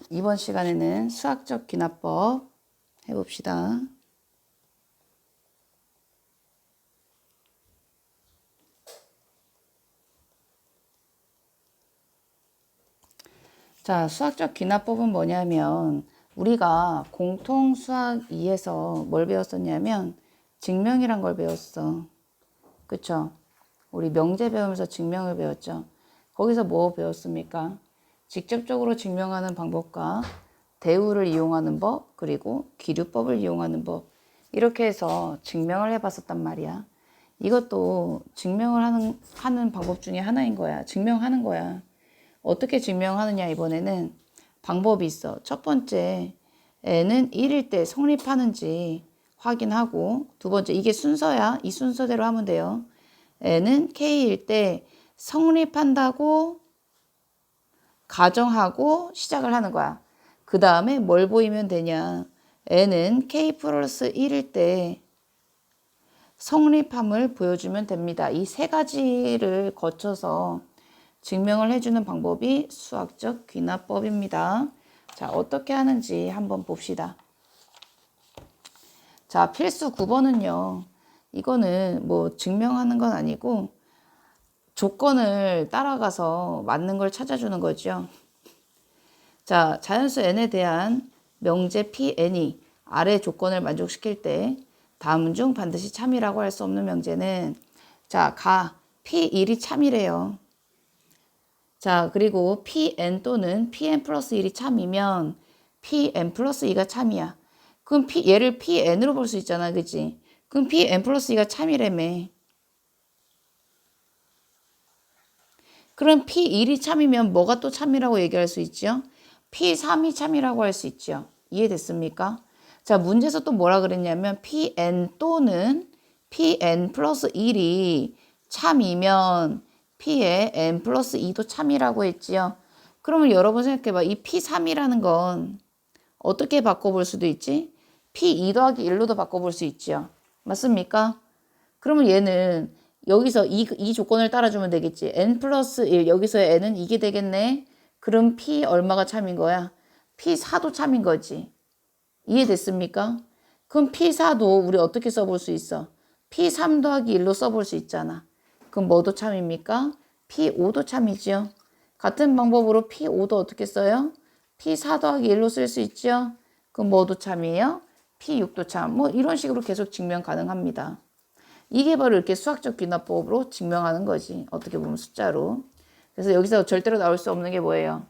이번 시간에는 수학적 귀납법 해봅시다. 자, 수학적 귀납법은 뭐냐면 우리가 공통 수학 2에서 뭘 배웠었냐면 증명이란 걸 배웠어. 그쵸? 우리 명제 배우면서 증명을 배웠죠. 거기서 뭐 배웠습니까? 직접적으로 증명하는 방법과 대우를 이용하는 법, 그리고 기류법을 이용하는 법, 이렇게 해서 증명을 해봤었단 말이야. 이것도 증명을 하는 방법 중에 하나인 거야. 증명하는 거야. 어떻게 증명하느냐, 이번에는 방법이 있어. 첫 번째, n은 1일 때 성립하는지 확인하고, 두 번째, 이게 순서야. 이 순서대로 하면 돼요. n은 k일 때 성립한다고 가정하고 시작을 하는 거야. 그 다음에 뭘 보이면 되냐. n은 k 플러스 1일 때 성립함을 보여주면 됩니다. 이 세 가지를 거쳐서 증명을 해주는 방법이 수학적 귀납법입니다. 자, 어떻게 하는지 한번 봅시다. 자, 필수 9번은요. 이거는 뭐 증명하는 건 아니고 조건을 따라가서 맞는 걸 찾아주는 거죠. 자, 자연수 n에 대한 명제 Pn이 아래 조건을 만족시킬 때 다음 중 반드시 참이라고 할 수 없는 명제는 자, P1이 참이래요. 자, 그리고 Pn 또는 Pn 플러스 1이 참이면 Pn 플러스 2가 참이야. 그럼 얘를 Pn으로 볼 수 있잖아. 그치? 그럼 Pn 플러스 2가 참이라며. 그럼 P1이 참이면 뭐가 또 참이라고 얘기할 수 있죠? P3이 참이라고 할 수 있죠. 이해됐습니까? 자, 문제에서 또 뭐라 그랬냐면 Pn 또는 Pn 플러스 1이 참이면 P의 n 플러스 2도 참이라고 했지요. 그러면 여러분 생각해봐. 이 P3이라는 건 어떻게 바꿔볼 수도 있지? P2 더하기 1로도 바꿔볼 수 있죠. 맞습니까? 그러면 얘는 여기서 이 조건을 따라주면 되겠지. n 플러스 1, 여기서의 n은 이게 되겠네. 그럼 P 얼마가 참인 거야? P4도 참인 거지. 이해됐습니까? 그럼 P4도 우리 어떻게 써볼 수 있어? P3 더하기 1로 써볼 수 있잖아. 그럼 뭐도 참입니까? P5도 참이죠. 같은 방법으로 P5도 어떻게 써요? P4 더하기 1로 쓸 수 있죠. 그럼 뭐도 참이에요? P6도 참. 뭐 이런 식으로 계속 증명 가능합니다. 이게 바로 이렇게 수학적 귀납법으로 증명하는 거지. 어떻게 보면 숫자로. 그래서 여기서 절대로 나올 수 없는 게 뭐예요?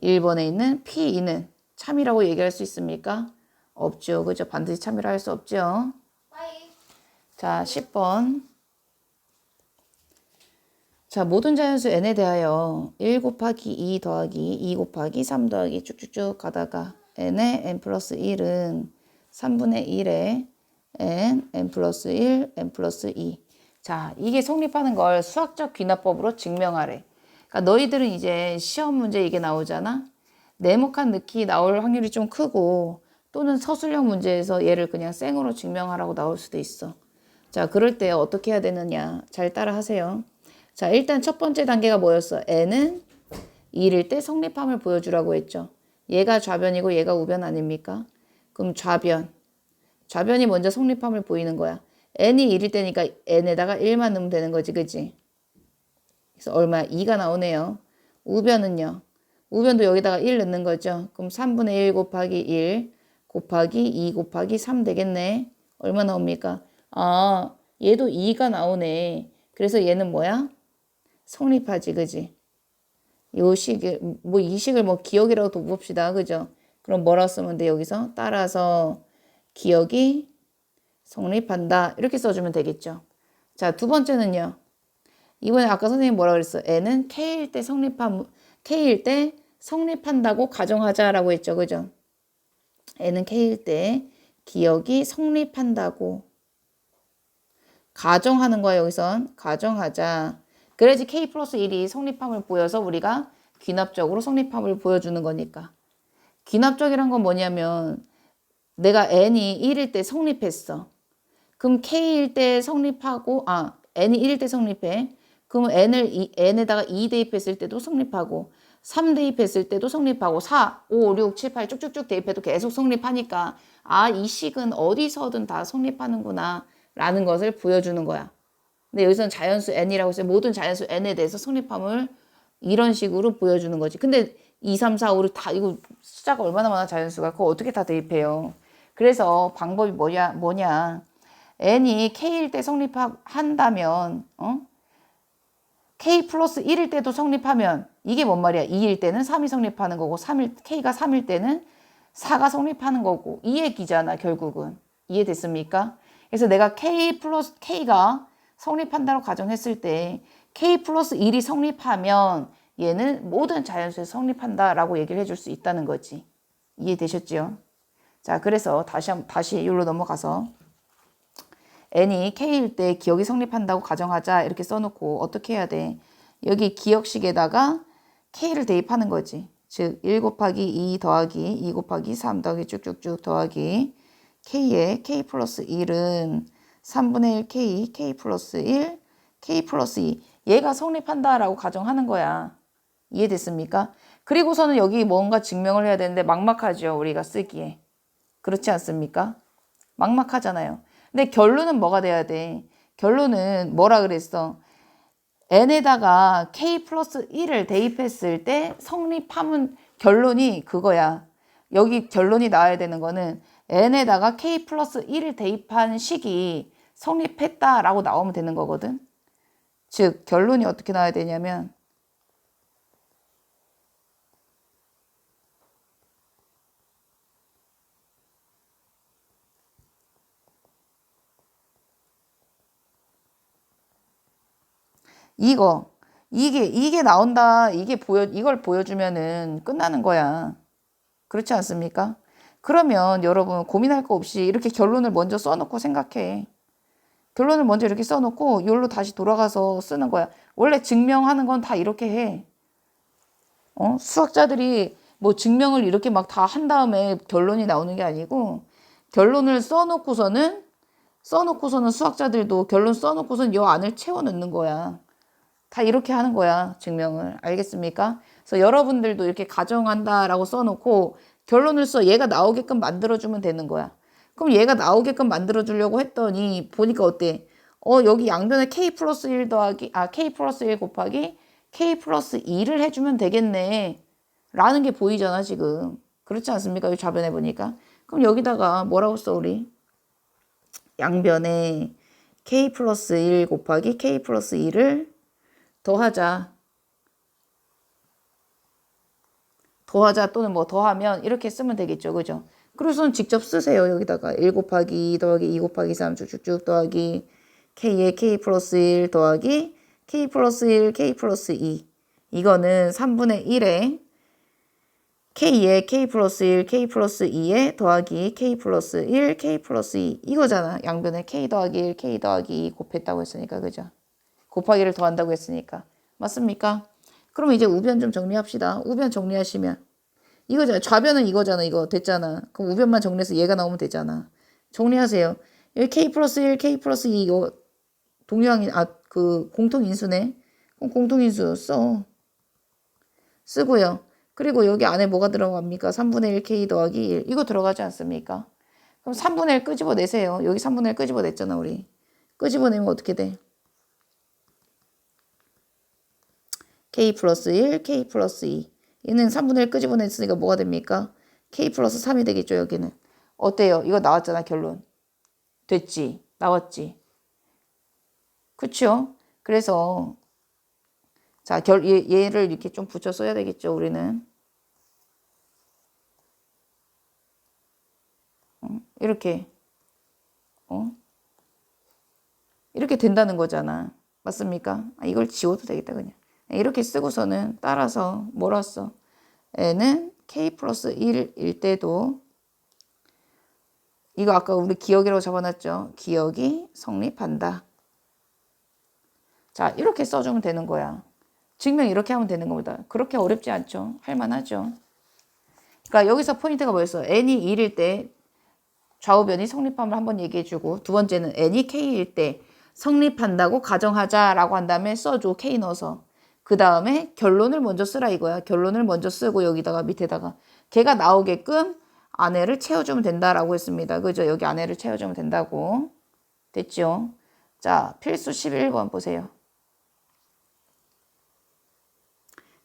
1번에 있는 P2는 참이라고 얘기할 수 있습니까? 없죠. 그죠? 반드시 참이라 할 수 없죠. 자, 10번. 자, 모든 자연수 n에 대하여 1 곱하기 2 더하기 2 곱하기 3 더하기 쭉쭉쭉 가다가 n의 n 플러스 1은 3분의 1에 n 플러스 1, n 플러스 2. 자, 이게 성립하는 걸 수학적 귀납법으로 증명하래. 그러니까 너희들은 이제 시험 문제 이게 나오잖아. 네모칸 넣기 나올 확률이 좀 크고 또는 서술형 문제에서 얘를 그냥 생으로 증명하라고 나올 수도 있어. 자, 그럴 때 어떻게 해야 되느냐. 잘 따라 하세요. 자, 일단 첫 번째 단계가 뭐였어? n은 2일 때 성립함을 보여주라고 했죠. 얘가 좌변이고 얘가 우변 아닙니까? 그럼 좌변이 먼저 성립함을 보이는 거야. n이 1일 때니까 n에다가 1만 넣으면 되는 거지. 그치? 그래서 얼마? 2가 나오네요. 우변은요. 우변도 여기다가 1 넣는 거죠. 그럼 3분의 1 곱하기 1 곱하기 2 곱하기 3 되겠네. 얼마 나옵니까? 아, 얘도 2가 나오네. 그래서 얘는 뭐야? 성립하지. 그지? 요 식을, 뭐 이 식을 뭐 기억이라고 봅시다. 그죠? 그럼 뭐라 쓰면 돼? 여기서 따라서 기억이 성립한다. 이렇게 써주면 되겠죠. 자, 두 번째는요. 이번에 아까 선생님 뭐라 그랬어? n은 k일 때 성립한다고 가정하자라고 했죠. 그죠? n은 k일 때 기억이 성립한다고 가정하는 거야. 여기선 가정하자. 그래야지 k 플러스 1이 성립함을 보여서 우리가 귀납적으로 성립함을 보여주는 거니까. 귀납적이란 건 뭐냐면 내가 n이 1일 때 성립했어. 그럼 k일 때 성립하고 n이 1일 때 성립해. 그럼 n에다가 2 대입했을 때도 성립하고 3 대입했을 때도 성립하고 4, 5, 6, 7, 8 쭉쭉쭉 대입해도 계속 성립하니까 아, 이 식은 어디서든 다 성립하는구나 라는 것을 보여주는 거야. 근데 여기서는 자연수 n이라고 해서 모든 자연수 n에 대해서 성립함을 이런 식으로 보여주는 거지. 근데 2, 3, 4, 5를 다 이거 숫자가 얼마나 많아 자연수가 그거 어떻게 다 대입해요. 그래서 방법이 뭐냐. n이 k일 때 성립한다면 k 플러스 1일 때도 성립하면 이게 뭔 말이야. 2일 때는 3이 성립하는 거고 k가 3일 때는 4가 성립하는 거고 이 얘기잖아 결국은. 이해됐습니까? 그래서 내가 k 플러스 k가 성립한다고 가정했을 때 k 플러스 1이 성립하면 얘는 모든 자연수에서 성립한다라고 얘기를 해줄 수 있다는 거지. 이해되셨죠? 자, 그래서 다시 여기로 넘어가서 n이 k일 때 기억이 성립한다고 가정하자 이렇게 써놓고 어떻게 해야 돼? 여기 기억식에다가 k를 대입하는 거지. 즉 1 곱하기 2 더하기 2 곱하기 3 더하기 쭉쭉쭉 더하기 k에 k 플러스 1은 3분의 1 k 플러스 1, k 플러스 2 얘가 성립한다라고 가정하는 거야. 이해됐습니까? 그리고서는 여기 뭔가 증명을 해야 되는데 막막하죠. 우리가 쓰기에. 그렇지 않습니까? 막막하잖아요. 근데 결론은 뭐가 돼야 돼? 결론은 뭐라 그랬어? n에다가 k 플러스 1을 대입했을 때 성립하면 결론이 그거야. 여기 결론이 나와야 되는 거는 n에다가 k 플러스 1을 대입한 식이 성립했다라고 나오면 되는 거거든. 즉 결론이 어떻게 나와야 되냐면 이게 나온다. 이걸 보여주면은 끝나는 거야. 그렇지 않습니까? 그러면 여러분 고민할 거 없이 이렇게 결론을 먼저 써놓고 생각해. 결론을 먼저 이렇게 써놓고 이걸로 다시 돌아가서 쓰는 거야. 원래 증명하는 건 다 이렇게 해. 수학자들이 뭐 증명을 이렇게 막 다 한 다음에 결론이 나오는 게 아니고 결론을 써놓고서는 수학자들도 결론 써놓고서는 이 안을 채워 넣는 거야. 다 이렇게 하는 거야, 증명을. 알겠습니까? 그래서 여러분들도 이렇게 가정한다라고 써놓고 결론을 써 얘가 나오게끔 만들어주면 되는 거야. 그럼 얘가 나오게끔 만들어주려고 했더니 보니까 어때? 여기 양변에 k 플러스 1 더하기, k 플러스 1 곱하기 k 플러스 2를 해주면 되겠네. 라는 게 보이잖아, 지금. 그렇지 않습니까? 여기 좌변에 보니까. 그럼 여기다가 뭐라고 써, 우리? 양변에 k 플러스 1 곱하기 k 플러스 2를 더하자 또는 뭐 더하면 이렇게 쓰면 되겠죠. 그죠? 그래서 직접 쓰세요. 여기다가 1 곱하기 2 더하기 2 곱하기 3 쭉쭉쭉 더하기 k에 k 플러스 1 더하기 k 플러스 1 k 플러스 2 이거는 3분의 1에 k에 k 플러스 1 k 플러스 2에 더하기 k 플러스 1 k 플러스 2 이거잖아. 양변에 k 더하기 1 k 더하기 2 곱했다고 했으니까. 그죠? 곱하기를 더한다고 했으니까. 맞습니까? 그럼 이제 우변 좀 정리합시다. 우변 정리하시면 이거잖아. 좌변은 이거잖아. 이거 됐잖아. 그럼 우변만 정리해서 얘가 나오면 되잖아. 정리하세요. 여기 k 플러스 1, k 플러스 2 이거 동일한 그 공통인수네. 그럼 공통인수 쓰고요. 그리고 여기 안에 뭐가 들어갑니까? 3분의 1 k 더하기 1 이거 들어가지 않습니까? 그럼 3분의 1 끄집어내세요. 여기 3분의 1 끄집어냈잖아 우리. 끄집어내면 어떻게 돼? k 플러스 1, k 플러스 2. 얘는 3분의 1 끄집어냈으니까 뭐가 됩니까? k 플러스 3이 되겠죠, 여기는. 어때요? 이거 나왔잖아, 결론. 됐지? 나왔지? 그쵸? 그래서 자, 얘를 이렇게 좀 붙여 써야 되겠죠, 우리는. 이렇게. 이렇게 된다는 거잖아. 맞습니까? 이걸 지워도 되겠다, 그냥. 이렇게 쓰고서는 따라서 뭐라 써? n은 k 플러스 1일 때도 이거 아까 우리 기억이라고 적어놨죠? 기억이 성립한다. 자, 이렇게 써주면 되는 거야. 증명 이렇게 하면 되는 겁니다. 그렇게 어렵지 않죠? 할만하죠? 그러니까 여기서 포인트가 뭐였어? n이 1일 때 좌우변이 성립함을 한번 얘기해주고 두 번째는 n이 k일 때 성립한다고 가정하자라고 한 다음에 써줘. k 넣어서. 그 다음에 결론을 먼저 쓰라 이거야. 결론을 먼저 쓰고 여기다가 밑에다가 걔가 나오게끔 안에를 채워주면 된다라고 했습니다. 그죠? 여기 안에를 채워주면 된다고. 됐죠? 자, 필수 11번 보세요.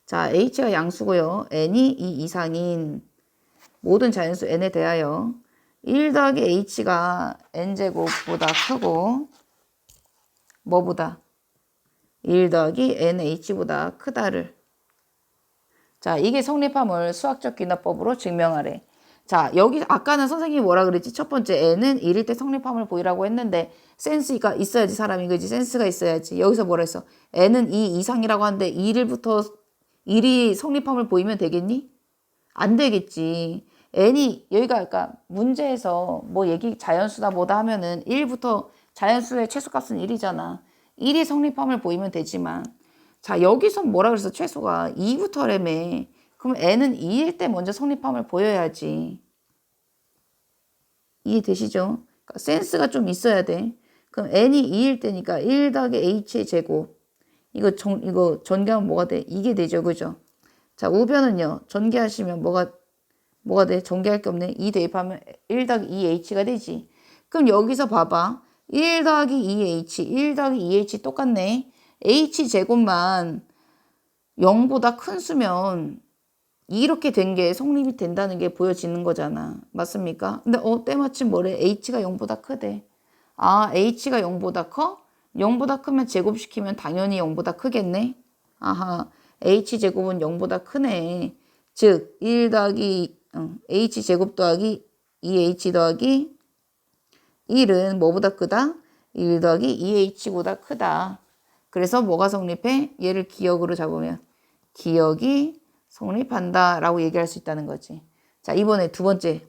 자, h가 양수고요. n이 2 이상인 모든 자연수 n에 대하여 1 더하기 h가 n제곱보다 크고 뭐보다? 1 더하기 nh보다 크다를. 자, 이게 성립함을 수학적 귀납법으로 증명하래. 자, 여기 아까는 선생님이 뭐라 그랬지? 첫 번째 n은 1일 때 성립함을 보이라고 했는데 센스가 있어야지 사람이 그지? 센스가 있어야지. 여기서 뭐라 했어? n은 2 이상이라고 하는데 1이 성립함을 보이면 되겠니? 안 되겠지. n이 여기가 그러니까 문제에서 뭐 얘기 자연수다 뭐다 하면은 1부터 자연수의 최소값은 1이잖아. 1이 성립함을 보이면 되지만 자 여기서 뭐라 그랬어? 최소가 2부터라며. 그럼 n은 2일 때 먼저 성립함을 보여야지. 이해되시죠? 그러니까 센스가 좀 있어야 돼. 그럼 n이 2일 때니까 1 더하기 h의 제곱. 이거 전개하면 뭐가 돼? 이게 되죠. 그죠? 자 우변은요. 전개하시면 뭐가 돼? 전개할 게 없네. 2 대입하면 1 더하기 2h가 되지. 그럼 여기서 봐봐. 1 더하기 2h, 1 더하기 2h 똑같네. h제곱만 0보다 큰 수면 이렇게 된 게 성립이 된다는 게 보여지는 거잖아. 맞습니까? 근데 때마침 뭐래? h가 0보다 크대. 아, h가 0보다 커? 0보다 크면 제곱시키면 당연히 0보다 크겠네. 아하, h제곱은 0보다 크네. 즉, 1 더하기 h제곱 더하기 2h 더하기 1은 뭐보다 크다? 1 더하기 2h보다 크다. 그래서 뭐가 성립해? 얘를 기역으로 잡으면 기역이 성립한다 라고 얘기할 수 있다는 거지. 자, 이번에 두 번째는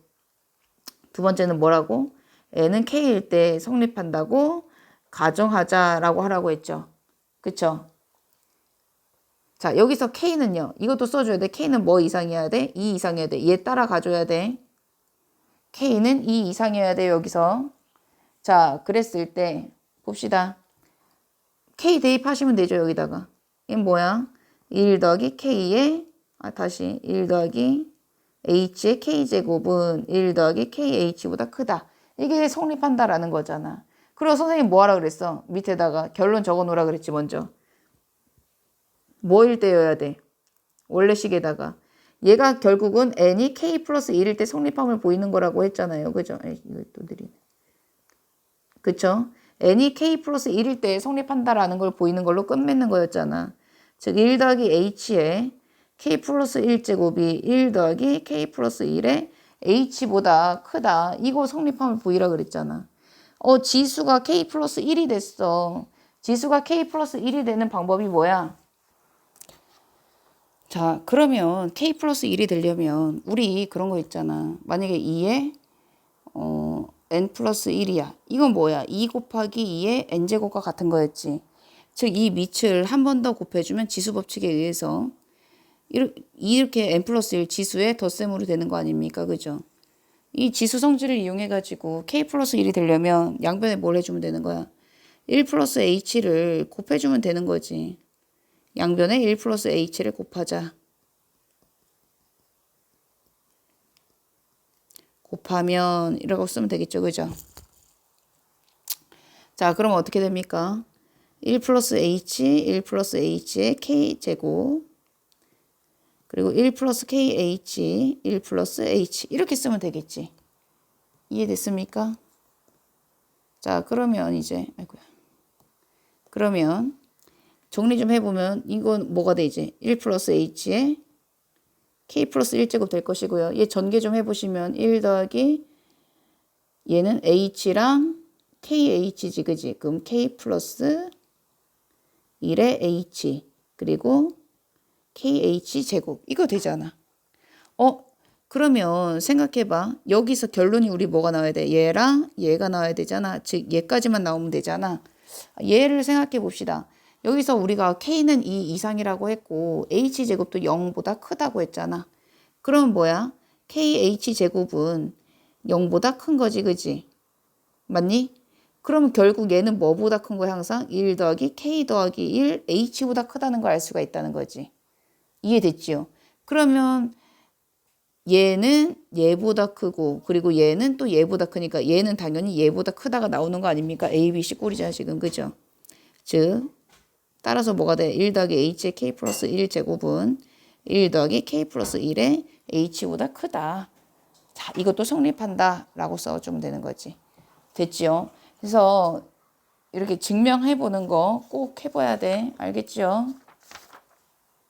뭐라고? n은 k일 때 성립한다고 가정하자라고 하라고 했죠. 그쵸? 자, 여기서 k는요. 이것도 써줘야 돼. k는 뭐 이상이어야 돼? 2 이상이어야 돼. 얘 따라 가줘야 돼. k는 2 이상이어야 돼, 여기서. 자, 그랬을 때 봅시다. k 대입하시면 되죠, 여기다가. 이게 뭐야? 1 더하기 k의 다시 1 더하기 h의 k제곱은 1 더하기 kh보다 크다. 이게 성립한다라는 거잖아. 그리고 선생님 뭐 하라 그랬어? 밑에다가 결론 적어 놓으라 그랬지, 먼저. 뭐일 때여야 돼? 원래식에다가. 얘가 결국은 n이 k 플러스 1일 때 성립함을 보이는 거라고 했잖아요. 그죠? 이거 또 느리네. 그쵸? n이 k 플러스 1일 때 성립한다라는 걸 보이는 걸로 끝맺는 거였잖아. 즉, 1 더하기 h에 k 플러스 1제곱이 1 더하기 k 플러스 1에 h보다 크다. 이거 성립함을 보이라 그랬잖아. 지수가 k 플러스 1이 됐어. 지수가 k 플러스 1이 되는 방법이 뭐야? 자, 그러면 k 플러스 1이 되려면 우리 그런 거 있잖아. 만약에 2에 n 플러스 1이야. 이건 뭐야? 2 곱하기 2의 n제곱과 같은 거였지. 즉, 이 밑을 한 번 더 곱해주면 지수 법칙에 의해서 이렇게 n 플러스 1 지수의 덧셈으로 되는 거 아닙니까? 그죠? 이 지수 성질을 이용해가지고 k 플러스 1이 되려면 양변에 뭘 해주면 되는 거야? 1 플러스 h를 곱해주면 되는 거지. 양변에 1 플러스 h를 곱하자. 곱하면 이라고 쓰면 되겠죠. 그죠? 자, 그러면 어떻게 됩니까? 1 플러스 h의 k제곱 그리고 1 플러스 kh, 1 플러스 h 이렇게 쓰면 되겠지. 이해됐습니까? 자, 그러면 이제 그러면 정리 좀 해보면 이건 뭐가 돼 이제 1 플러스 h에 k 플러스 1제곱 될 것이고요. 얘 전개 좀 해보시면 1 더하기 얘는 h랑 kh지 그지? 그럼 k 플러스 1의 h 그리고 kh 제곱 이거 되잖아. 그러면 생각해봐. 여기서 결론이 우리 뭐가 나와야 돼? 얘랑 얘가 나와야 되잖아. 즉 얘까지만 나오면 되잖아. 얘를 생각해 봅시다. 여기서 우리가 k는 2 이상이라고 했고 h제곱도 0보다 크다고 했잖아. 그럼 뭐야? kh제곱은 0보다 큰 거지 그지? 맞니? 그러면 결국 얘는 뭐보다 큰 거야 항상? 1 더하기 K 더하기 1 H보다 크다는 걸 알 수가 있다는 거지. 이해됐지요? 그러면 얘는 얘보다 크고 그리고 얘는 또 얘보다 크니까 얘는 당연히 얘보다 크다가 나오는 거 아닙니까? A, B, C 꼴이잖아 지금 그죠? 즉 따라서 뭐가 돼? 1 더하기 H의 K 플러스 1 제곱은 1 더하기 K 플러스 1의 H보다 크다. 자, 이것도 성립한다 라고 써주면 되는 거지. 됐지요? 그래서 이렇게 증명해 보는 거 꼭 해봐야 돼. 알겠죠?